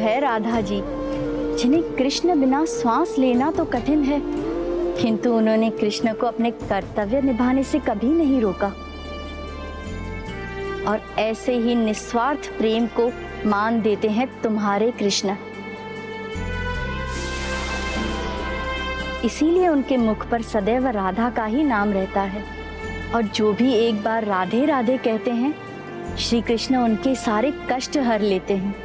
है राधा जी, जिन्हें कृष्ण बिना श्वास लेना तो कठिन है, किंतु उन्होंने कृष्ण को अपने कर्तव्य निभाने से कभी नहीं रोका और ऐसे ही निस्वार्थ प्रेम को मान देते हैं तुम्हारे कृष्ण। इसीलिए उनके मुख पर सदैव राधा का ही नाम रहता है और जो भी एक बार राधे राधे कहते हैं, श्री कृष्ण उनके सारे कष्ट हर लेते हैं।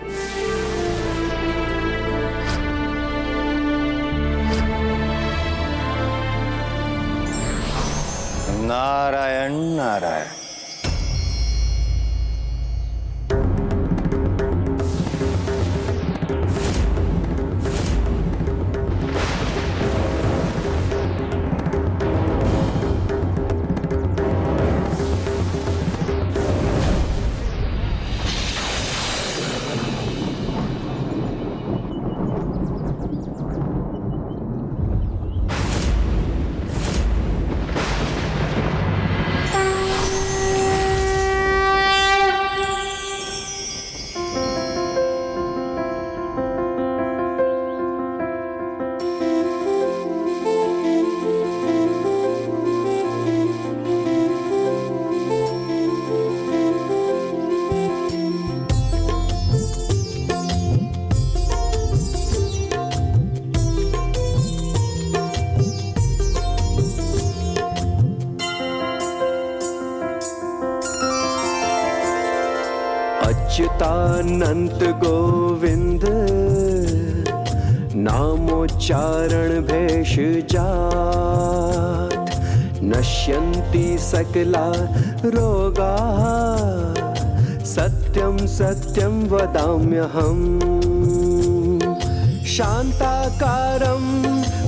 नारायण नारायण। अच्युतानंत गोविंद नामोच्चारण भेष जात, नश्यन्ति सकला रोगा, सत्यं सत्यं वदाम्यहम्। शान्ताकारं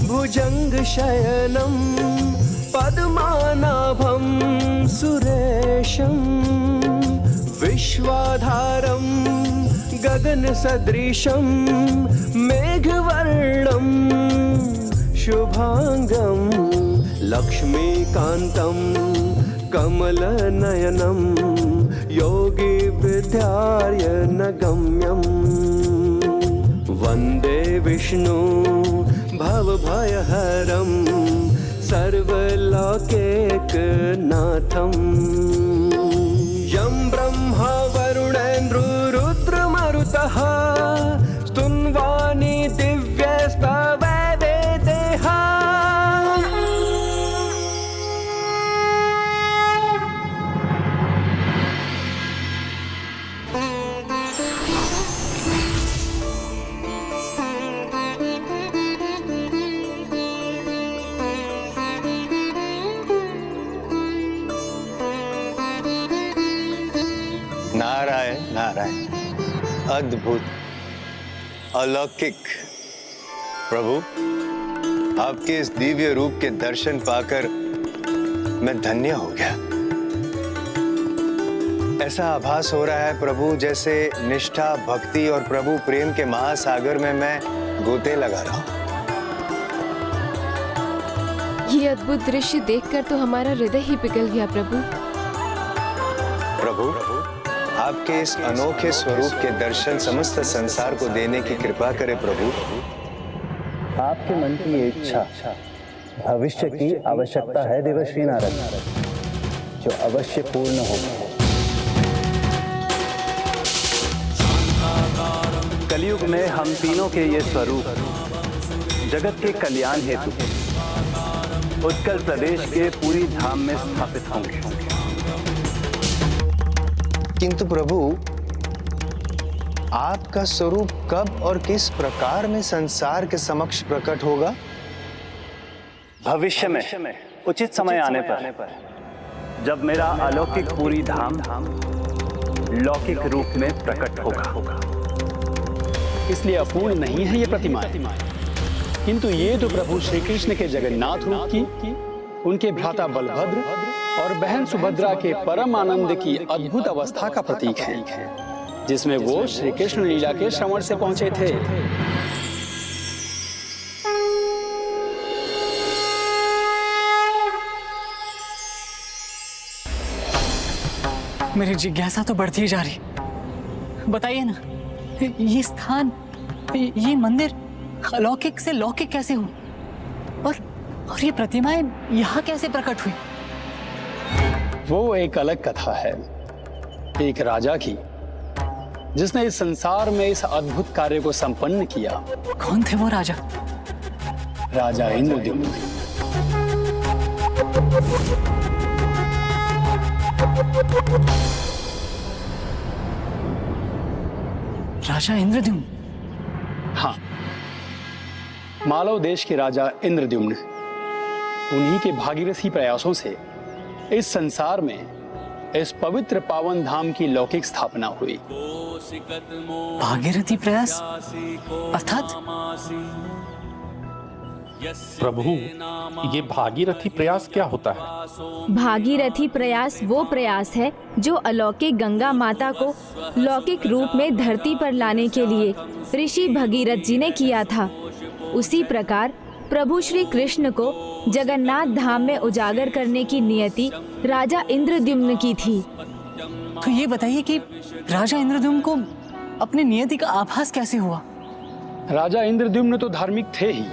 भुजङ्गशयनं पद्मनाभं सुरेशं, विश्वाधारं गगनसदृशं मेघवर्णं शुभांगं, लक्ष्मीकान्तं कमलनयनं योगी विद्यार्यनगम्यं, वन्दे विष्णु भवभयहरं सर्वलोकैकनाथम्। यं ब्रह्मा वरुणेन्द्रो रुद्रमरुतः स्तुन्वानि दिव्यस्तवैवेदेः। नारायण नारायण। अद्भुत, अलौकिक। प्रभु, आपके इस दिव्य रूप के दर्शन पाकर मैं धन्य हो गया। ऐसा आभास हो रहा है प्रभु, जैसे निष्ठा, भक्ति और प्रभु प्रेम के महासागर में मैं गोते लगा रहा हूं। ये अद्भुत दृश्य देखकर तो हमारा हृदय ही पिघल गया प्रभु। प्रभु, आपके इस अनोखे स्वरूप के दर्शन समस्त संसार को देने की कृपा करें प्रभु। आपके मन की ये इच्छा भविष्य की आवश्यकता है देवर्षि नारद, जो अवश्य पूर्ण होगी। कलयुग में हम तीनों के ये स्वरूप जगत के कल्याण हेतु उत्कल प्रदेश के पूरी धाम में स्थापित होंगे। किंतु प्रभु, आपका स्वरूप कब और किस प्रकार में संसार के समक्ष प्रकट होगा? भविष्य में उचित समय आने पर, जब मेरा अलौकिक पूरी धाम लौकिक रूप में प्रकट होगा। इसलिए अपूर्ण नहीं है ये प्रतिमाएं, किंतु ये तो प्रभु श्री कृष्ण के जगन्नाथ रूप की, उनके भ्राता बलभद्र और बहन सुभद्रा के परम आनंद की अद्भुत अवस्था का प्रतीक है, जिसमें वो श्री कृष्ण लीला के श्रवण से पहुंचे थे। मेरी जिज्ञासा तो बढ़ती जा रही। बताइए ना, ये स्थान ये मंदिर अलौकिक से लौकिक कैसे हो? और ये प्रतिमाएं यहाँ कैसे प्रकट हुई? वो एक अलग कथा है, एक राजा की, जिसने इस संसार में इस अद्भुत कार्य को संपन्न किया। कौन थे वो राजा? राजा इंद्रद्युम्न। राजा इंद्रद्युम्न? हाँ, मालव देश के राजा इंद्रद्युम्न, उन्हीं के भागीरथी प्रयासों से इस संसार में इस पवित्र पावन धाम की लौकिक स्थापना हुई। भागीरथी प्रयास अर्थात? प्रभु, ये भागीरथी प्रयास क्या होता है? भागीरथी प्रयास वो प्रयास है जो अलौकिक गंगा माता को लौकिक रूप में धरती पर लाने के लिए ऋषि भगीरथ जी ने किया था। उसी प्रकार प्रभु श्री कृष्ण को जगन्नाथ धाम में उजागर करने की नियति राजा इंद्रद्युम्न की थी। तो ये बताइए कि राजा इंद्रद्युम्न को अपनी नियति का आभास कैसे हुआ? राजा इंद्रद्युम्न तो धार्मिक थे ही,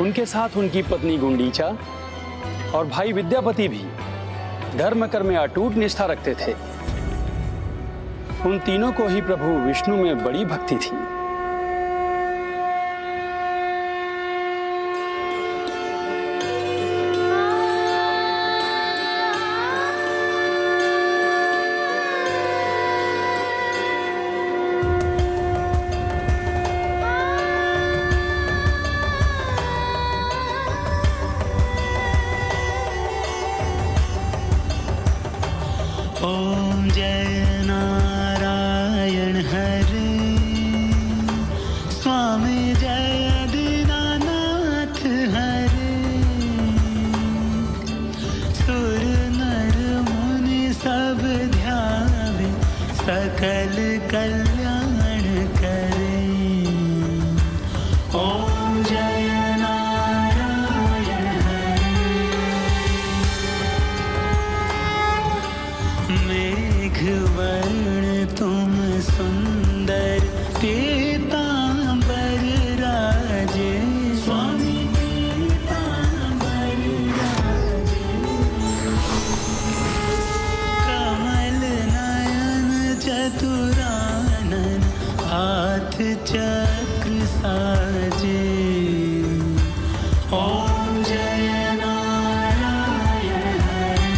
उनके साथ उनकी पत्नी गुंडीचा और भाई विद्यापति भी धर्म कर्म में अटूट निष्ठा रखते थे। उन तीनों को ही प्रभु विष्णु में बड़ी भक्ति थी। ओम जय नारायण हरे, स्वामी जय दीनानाथ हरे, सुर नर मुनि सब ध्यावे, सकल कल्याण करे। ओम जय नारायण हरे, मेघवर्ण तुम सुंदर पीतांबर राजे, स्वामी पीतांबर राजे, कमल नयन चतुरानन हाथ चक्र साजे। ओम जय नारायण हरे,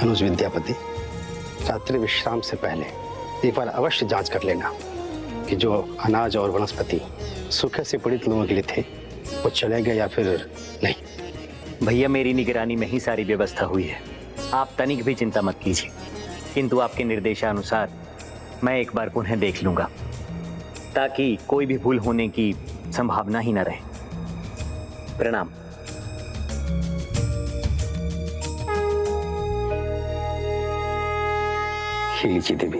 अनुज विद्यापति, रात्रि विश्राम से पहले एक बार अवश्य जांच कर लेना कि जो अनाज और वनस्पति सूखे से पीड़ित लोगों के लिए थे वो चले गए या फिर नहीं। भैया, मेरी निगरानी में ही सारी व्यवस्था हुई है, आप तनिक भी चिंता मत कीजिए। किंतु आपके निर्देशानुसार मैं एक बार पुनः देख लूंगा, ताकि कोई भी भूल होने की संभावना ही न रहे। प्रणाम। लीजिए देवी,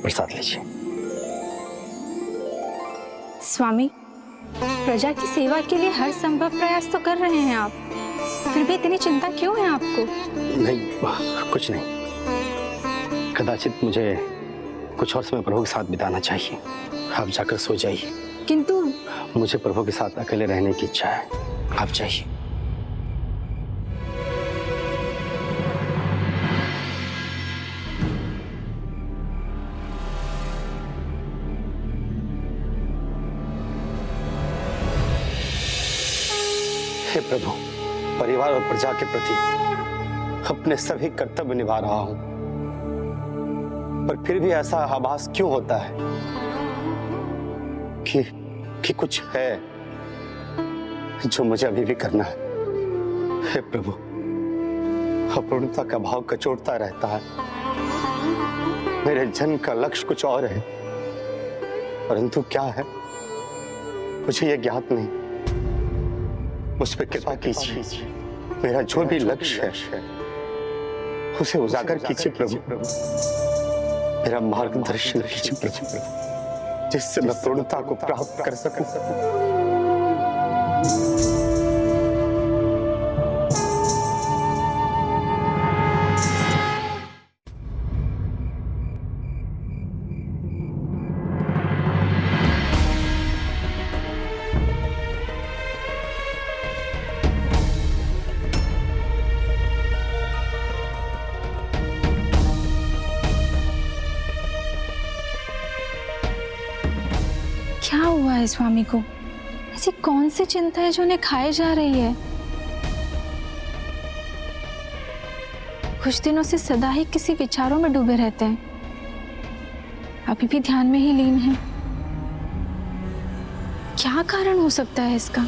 प्रसाद लीजिए। स्वामी, प्रजा की सेवा के लिए हर संभव प्रयास तो कर रहे हैं आप, फिर भी इतनी चिंता क्यों है आपको? नहीं, कुछ नहीं। कदाचित मुझे कुछ और समय प्रभु के साथ बिताना चाहिए। आप जाकर सो जाइए। किंतु मुझे प्रभु के साथ अकेले रहने की इच्छा है, आप जाइए। हे प्रभु, परिवार और प्रजा के प्रति अपने सभी कर्तव्य निभा रहा हूं, पर फिर भी ऐसा आभास क्यों होता है कि कुछ है जो मुझे अभी भी करना है। हे प्रभु, अपूर्णता का भाव कचोटता रहता है। मेरे जन्म का लक्ष्य कुछ और है, परंतु क्या है मुझे यह ज्ञात नहीं। मुझ पर कृपा कीजिए। मेरा जो भी लक्ष्य है उसे उजागर कीजिए प्रभु। मेरा मार्गदर्शन कीजिए प्रभु, जिससे मैं पूर्णता को प्राप्त कर सकूं। क्या हुआ है स्वामी को? ऐसी कौन सी चिंता है जो उन्हें खाए जा रही है? कुछ दिनों से सदा ही किसी विचारों में डूबे रहते हैं, अभी भी ध्यान में ही लीन है। क्या कारण हो सकता है इसका?